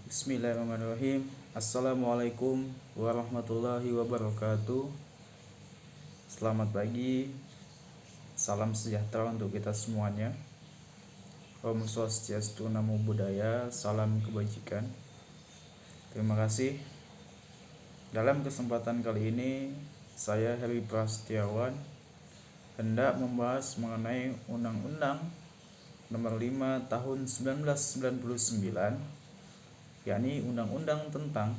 Bismillahirrahmanirrahim. Assalamualaikum warahmatullahi wabarakatuh. Selamat pagi. Salam sejahtera untuk kita semuanya. Om Swastiastu, Namo Buddhaya. Salam kebajikan. Terima kasih. Dalam kesempatan kali ini, saya Heri Prasetyawan hendak membahas mengenai Undang-Undang Nomor 5 Tahun 1999, yakni Undang-Undang tentang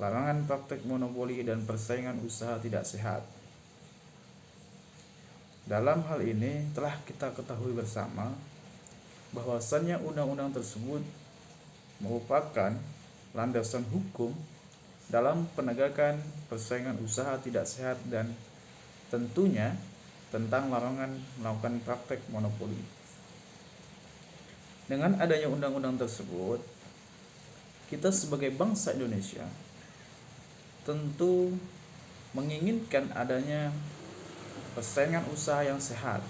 Larangan Praktek Monopoli dan Persaingan Usaha Tidak Sehat. Dalam hal ini telah kita ketahui bersama bahwasannya undang-undang tersebut merupakan landasan hukum dalam penegakan persaingan usaha tidak sehat dan tentunya tentang larangan melakukan praktek monopoli. Dengan adanya undang-undang tersebut, kita sebagai bangsa Indonesia tentu menginginkan adanya persaingan usaha yang sehat,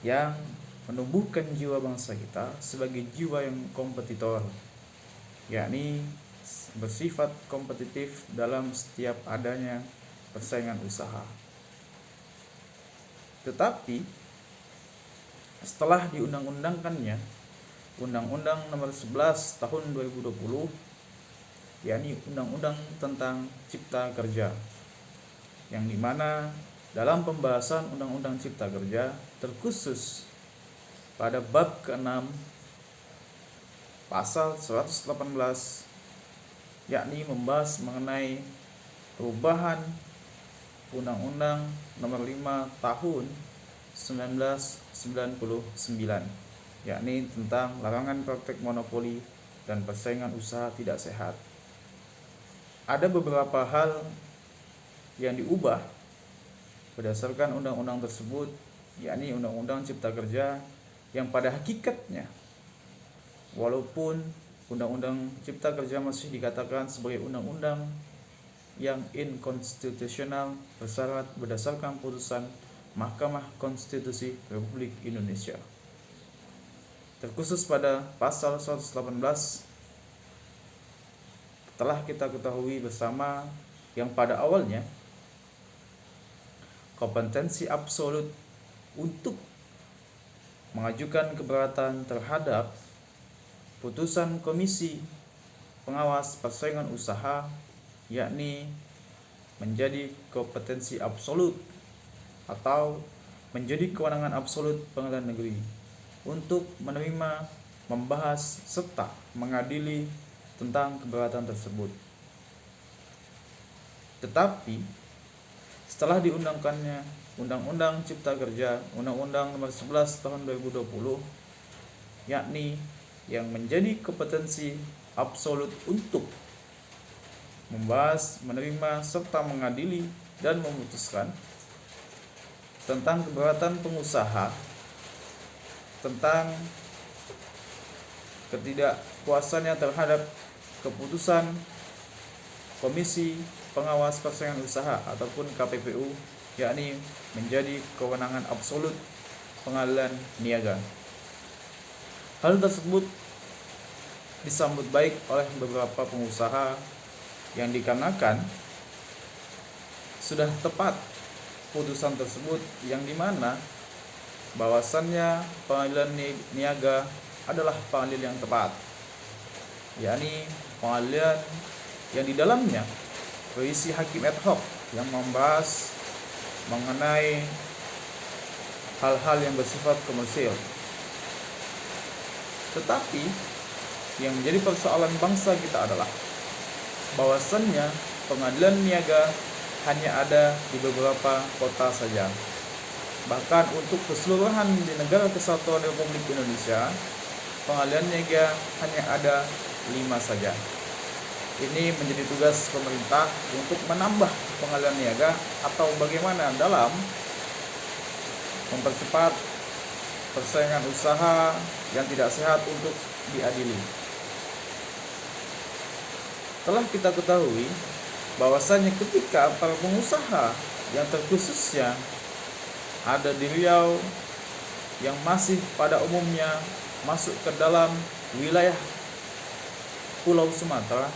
yang menumbuhkan jiwa bangsa kita sebagai jiwa yang kompetitor, yakni bersifat kompetitif dalam setiap adanya persaingan usaha. Tetapi setelah diundang-undangkannya Undang-Undang Nomor 11 Tahun 2020, yakni Undang-Undang tentang Cipta Kerja, yang dimana dalam pembahasan Undang-Undang Cipta Kerja terkhusus pada bab ke-6 pasal 118, yakni membahas mengenai perubahan Undang-Undang Nomor 5 Tahun 1999, yakni tentang larangan praktek monopoli dan persaingan usaha tidak sehat. Ada beberapa hal yang diubah berdasarkan undang-undang tersebut, yakni Undang-Undang Cipta Kerja, yang pada hakikatnya walaupun Undang-Undang Cipta Kerja masih dikatakan sebagai undang-undang yang inkonstitusional bersyarat berdasarkan putusan Mahkamah Konstitusi Republik Indonesia. Terkhusus pada pasal 118 telah kita ketahui bersama yang pada awalnya kompetensi absolut untuk mengajukan keberatan terhadap putusan Komisi Pengawas Persaingan Usaha, yakni menjadi kompetensi absolut atau menjadi kewenangan absolut Pengadilan Negeri untuk menerima, membahas, serta mengadili tentang keberatan tersebut. Tetapi setelah diundangkannya Undang-Undang Cipta Kerja, Undang-Undang Nomor 11 Tahun 2020, yakni yang menjadi kompetensi absolut untuk membahas, menerima, serta mengadili dan memutuskan tentang keberatan pengusaha, tentang ketidakpuasannya terhadap keputusan Komisi Pengawas Persaingan Usaha ataupun KPPU, yakni menjadi kewenangan absolut Pengadilan Niaga. Hal tersebut disambut baik oleh beberapa pengusaha yang dikarenakan sudah tepat putusan tersebut, yang dimana bahwasannya Pengadilan Niaga adalah pengadilan yang tepat, yakni pengadilan yang di dalamnya berisi hakim ad hoc yang membahas mengenai hal-hal yang bersifat komersil. Tetapi yang menjadi persoalan bangsa kita adalah bahwasannya pengadilan niaga hanya ada di beberapa kota saja. Bahkan untuk keseluruhan di negara kesatuan Republik Indonesia, pengadilan niaga hanya ada 5 saja. Ini menjadi tugas pemerintah untuk menambah pengadilan niaga atau bagaimana dalam mempercepat persaingan usaha yang tidak sehat untuk diadili. Telah kita ketahui bahwasanya ketika para pengusaha yang terkhususnya ada di Riau yang masih pada umumnya masuk ke dalam wilayah Pulau Sumatera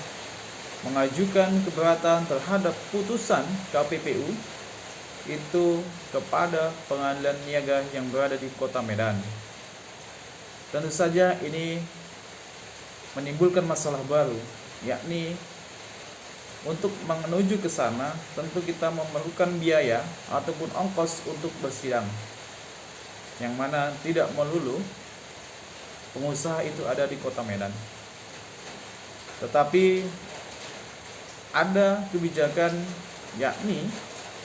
mengajukan keberatan terhadap putusan KPPU itu kepada pengadilan niaga yang berada di Kota Medan. Tentu saja ini menimbulkan masalah baru, yakni untuk menuju ke sana tentu kita memerlukan biaya ataupun ongkos untuk bersidang, yang mana tidak melulu pengusaha itu ada di Kota Medan. Tetapi ada kebijakan yakni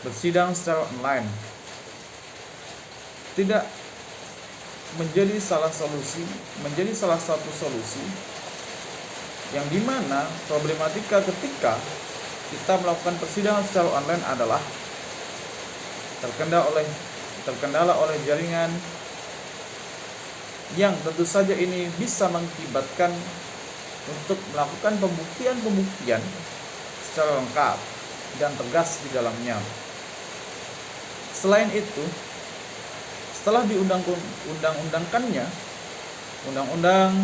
bersidang secara online. Tidak menjadi salah satu solusi yang dimana problematika ketika kita melakukan persidangan secara online adalah terkendala oleh jaringan yang tentu saja ini bisa mengakibatkan untuk melakukan pembuktian secara lengkap dan tegas di dalamnya. Selain itu, setelah diundang-undangkannya Undang-Undang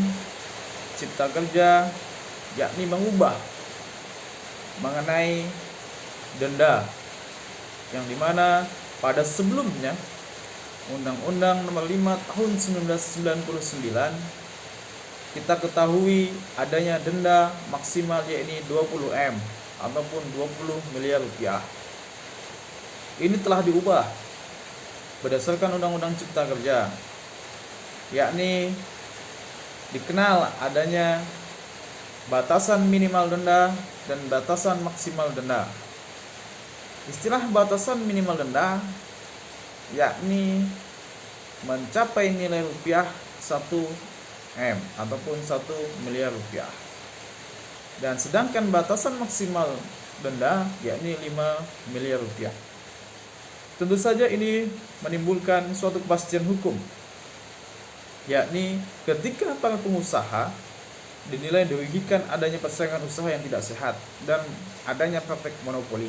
Cipta Kerja, yakni mengubah mengenai denda, yang dimana pada sebelumnya Undang-Undang Nomor 5 Tahun 1999 kita ketahui adanya denda maksimal yakni 20 M ataupun 20 miliar rupiah. Ini telah diubah berdasarkan Undang-Undang Cipta Kerja, yakni dikenal adanya batasan minimal denda dan batasan maksimal denda. Istilah batasan minimal denda yakni mencapai nilai rupiah 1 M ataupun 1 miliar rupiah. Dan sedangkan batasan maksimal denda yakni 5 miliar rupiah. Tentu saja ini menimbulkan suatu kepastian hukum, yakni ketika para pengusaha dinilai dirugikan adanya persaingan usaha yang tidak sehat dan adanya praktek monopoli.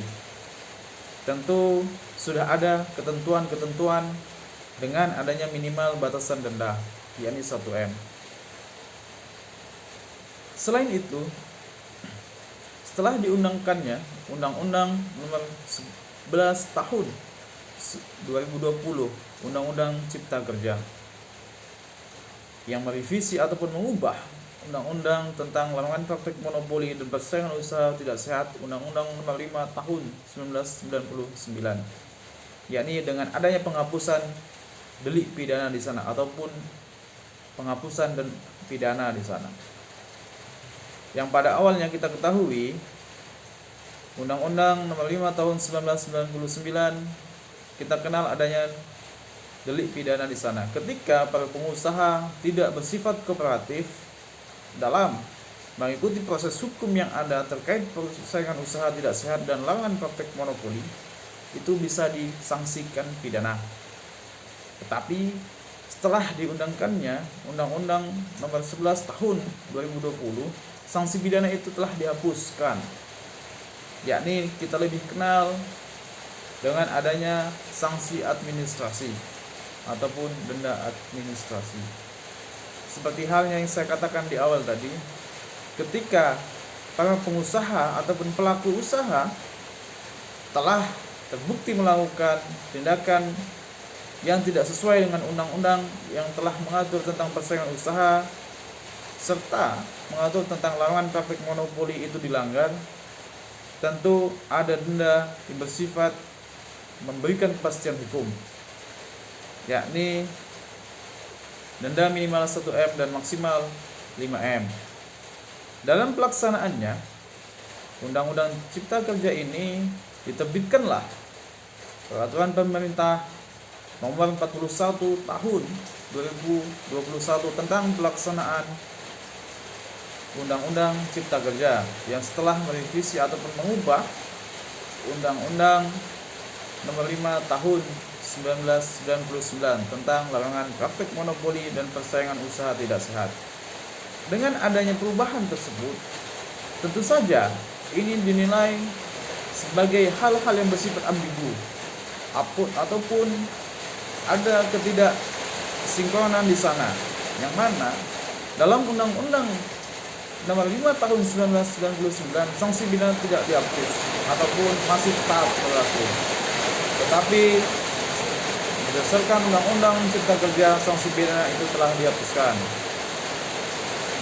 Tentu sudah ada ketentuan-ketentuan dengan adanya minimal batasan denda, yakni 1 M. Selain itu, setelah diundangkannya Undang-Undang Nomor 11 Tahun 2020, Undang-Undang Cipta Kerja, yang merevisi ataupun mengubah Undang-Undang tentang larangan praktek monopoli dan persaingan usaha tidak sehat, Undang-Undang Nomor 5 Tahun 1999, yakni dengan adanya penghapusan delik pidana di sana ataupun penghapusan dan pidana di sana. Yang pada awalnya kita ketahui Undang-Undang Nomor 5 Tahun 1999 kita kenal adanya delik pidana di sana. Ketika para pengusaha tidak bersifat kooperatif dalam mengikuti proses hukum yang ada terkait persaingan usaha tidak sehat dan larangan praktek monopoli, itu bisa disangsikan pidana. Tetapi setelah diundangkannya Undang-Undang Nomor 11 Tahun 2020, sanksi pidana itu telah dihapuskan, yakni kita lebih kenal dengan adanya sanksi administrasi ataupun denda administrasi. Seperti halnya yang saya katakan di awal tadi, ketika para pengusaha ataupun pelaku usaha telah terbukti melakukan tindakan yang tidak sesuai dengan undang-undang yang telah mengatur tentang persaingan usaha serta mengatur tentang larangan praktik monopoli itu dilanggar, tentu ada denda yang bersifat memberikan kepastian hukum, yakni denda minimal 1 M dan maksimal 5 M. Dalam pelaksanaannya, Undang-Undang Cipta Kerja ini diterbitkanlah Peraturan Pemerintah Nomor 41 Tahun 2021 tentang pelaksanaan Undang-Undang Cipta Kerja, yang setelah merevisi ataupun mengubah Undang-Undang Nomor 5 Tahun 1999 tentang larangan praktik monopoli dan persaingan usaha tidak sehat. Dengan adanya perubahan tersebut, tentu saja ini dinilai sebagai hal-hal yang bersifat ambigu ataupun ada ketidaksinkronan di sana, yang mana dalam Undang-Undang Nomor 5 tahun 1999, sanksi pidana tidak dihapus ataupun masih tetap berlaku. Tetapi berdasarkan Undang-Undang Cipta Kerja, sanksi pidana itu telah dihapuskan.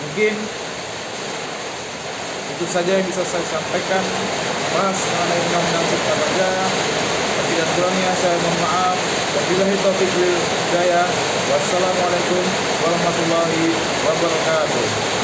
Mungkin itu saja yang bisa saya sampaikan bahas mengenai Undang-Undang Cipta Kerja. Lebih dan kurangnya saya mohon maaf. Wabillahi taufiq wal hidayah. Wassalamualaikum warahmatullahi wabarakatuh.